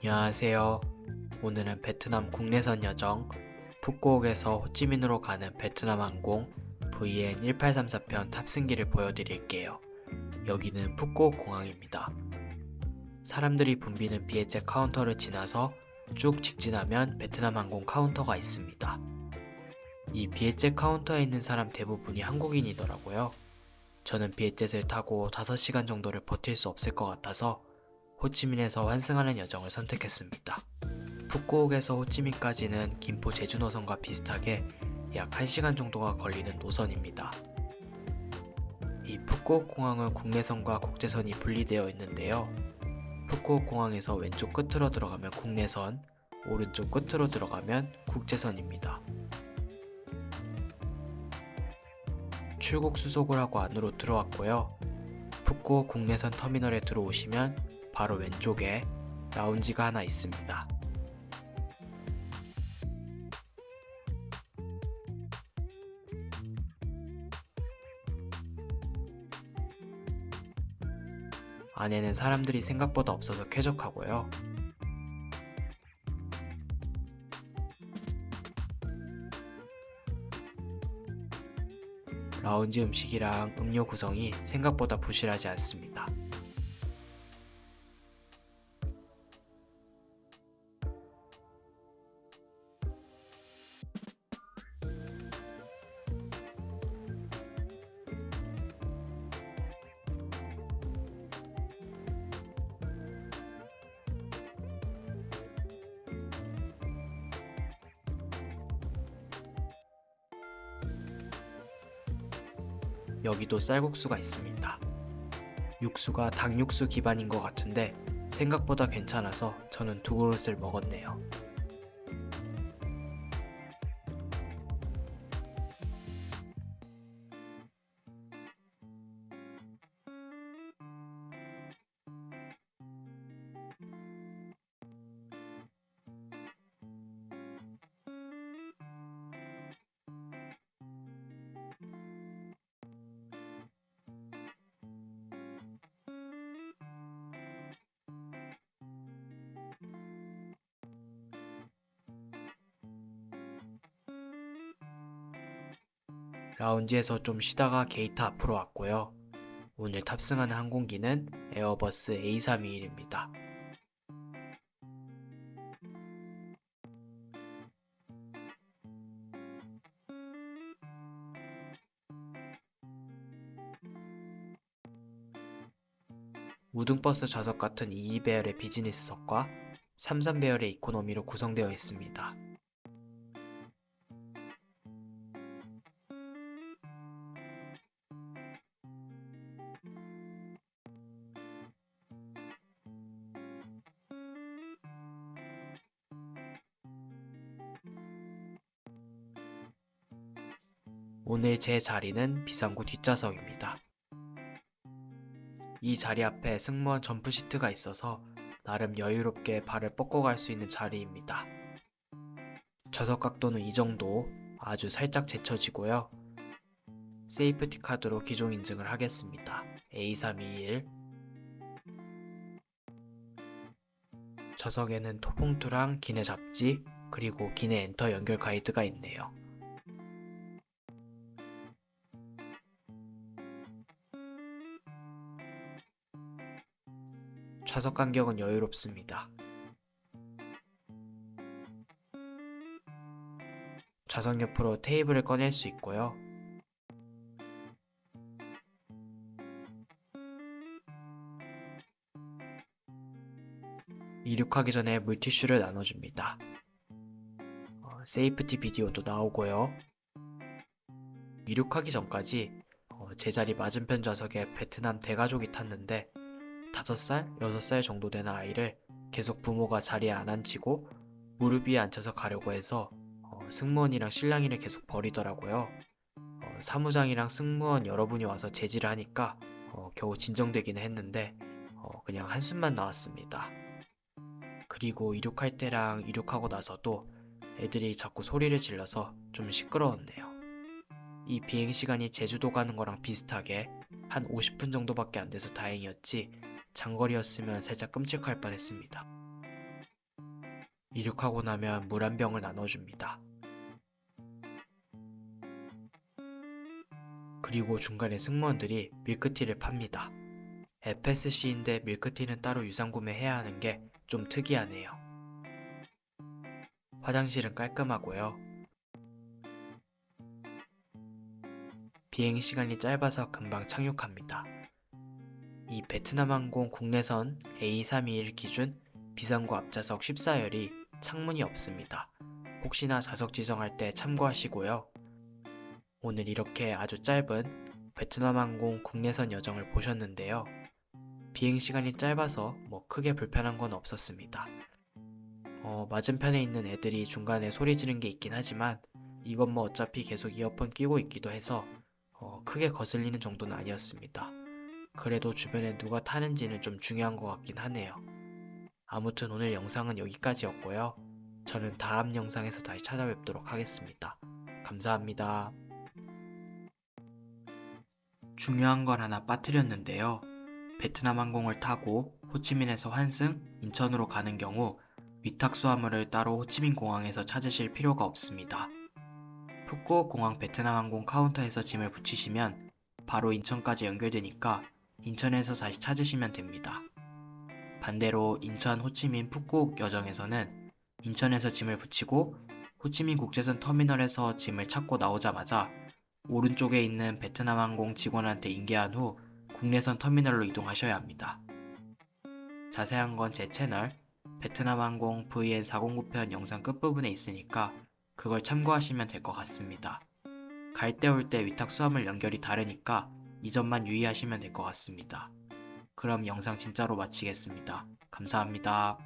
안녕하세요. 오늘은 베트남 국내선 여정 푸꾸옥에서 호치민으로 가는 베트남 항공 VN 1834편 탑승기를 보여드릴게요. 여기는 푸꾸옥 공항입니다. 사람들이 붐비는 비에제 카운터를 지나서 쭉 직진하면 베트남 항공 카운터가 있습니다. 이 비에제 카운터에 있는 사람 대부분이 한국인이더라고요. 저는 비에젯을 타고 5시간 정도를 버틸 수 없을 것 같아서 호치민에서 환승하는 여정을 선택했습니다. 푸꾸옥에서 호치민까지는 김포 제주 노선과 비슷하게 약 1시간 정도가 걸리는 노선입니다. 이 푸꾸옥 공항은 국내선과 국제선이 분리되어 있는데요. 푸꾸옥 공항에서 왼쪽 끝으로 들어가면 국내선, 오른쪽 끝으로 들어가면 국제선입니다. 출국 수속을 하고 안으로 들어왔고요. 푸꾸옥 국내선 터미널에 들어오시면 바로 왼쪽에 라운지가 하나 있습니다. 안에는 사람들이 생각보다 없어서 쾌적하고요. 라운지 음식이랑 음료 구성이 생각보다 부실하지 않습니다. 여기도 쌀국수가 있습니다. 육수가 닭육수 기반인 것 같은데 생각보다 괜찮아서 저는 2그릇을 먹었네요. 라운지에서 좀 쉬다가 게이트 앞으로 왔고요. 오늘 탑승하는 항공기는 에어버스 A321입니다. 우등버스 좌석 같은 22배열의 비즈니스석과 33배열의 이코노미로 구성되어 있습니다. 오늘 제 자리는 비상구 뒷좌석입니다. 이 자리 앞에 승무원 점프 시트가 있어서 나름 여유롭게 발을 뻗고 갈 수 있는 자리입니다. 좌석 각도는 이 정도, 아주 살짝 제쳐지고요. 세이프티 카드로 기종 인증을 하겠습니다. A321. 좌석에는 토봉투랑 기내 잡지, 그리고 기내 엔터 연결 가이드가 있네요. 좌석 간격은 여유롭습니다. 좌석 옆으로 테이블을 꺼낼 수 있고요. 이륙하기 전에 물티슈를 나눠줍니다. 세이프티 비디오도 나오고요. 이륙하기 전까지 제 자리 맞은편 좌석에 베트남 대가족이 탔는데 5살, 6살 정도 되는 아이를 계속 부모가 자리에 안 앉히고 무릎 위에 앉혀서 가려고 해서 승무원이랑 실랑이를 계속 벌이더라고요. 사무장이랑 승무원 여러분이 와서 제지를 하니까 겨우 진정되기는 했는데 그냥 한숨만 나왔습니다. 그리고 이륙할 때랑 이륙하고 나서도 애들이 자꾸 소리를 질러서 좀 시끄러웠네요. 이 비행시간이 제주도 가는 거랑 비슷하게 한 50분 정도밖에 안 돼서 다행이었지 장거리였으면 살짝 끔찍할 뻔했습니다. 이륙하고 나면 물 한 병을 나눠줍니다. 그리고 중간에 승무원들이 밀크티를 팝니다. FSC인데 밀크티는 따로 유상 구매해야 하는 게 좀 특이하네요. 화장실은 깔끔하고요. 비행 시간이 짧아서 금방 착륙합니다. 이 베트남항공 국내선 A321 기준 비상구 앞좌석 14열이 창문이 없습니다. 혹시나 좌석 지정할 때 참고하시고요. 오늘 이렇게 아주 짧은 베트남항공 국내선 여정을 보셨는데요. 비행 시간이 짧아서 크게 불편한 건 없었습니다. 맞은편에 있는 애들이 중간에 소리 지른 게 있긴 하지만 이건 어차피 계속 이어폰 끼고 있기도 해서 크게 거슬리는 정도는 아니었습니다. 그래도 주변에 누가 타는지는 좀 중요한 것 같긴 하네요. 아무튼 오늘 영상은 여기까지였고요. 저는 다음 영상에서 다시 찾아뵙도록 하겠습니다. 감사합니다. 중요한 걸 하나 빠뜨렸는데요. 베트남 항공을 타고 호치민에서 환승, 인천으로 가는 경우 위탁 수화물을 따로 호치민 공항에서 찾으실 필요가 없습니다. 푸꾸옥 공항 베트남 항공 카운터에서 짐을 붙이시면 바로 인천까지 연결되니까 인천에서 다시 찾으시면 됩니다. 반대로 인천 호치민 푸꾸옥 여정에서는 인천에서 짐을 붙이고 호치민 국제선 터미널에서 짐을 찾고 나오자마자 오른쪽에 있는 베트남 항공 직원한테 인계한 후 국내선 터미널로 이동하셔야 합니다. 자세한 건 제 채널 베트남 항공 VN409편 영상 끝부분에 있으니까 그걸 참고하시면 될 것 같습니다. 갈 때 올 때 위탁 수화물 연결이 다르니까 이 점만 유의하시면 될 것 같습니다. 그럼 영상 진짜로 마치겠습니다. 감사합니다.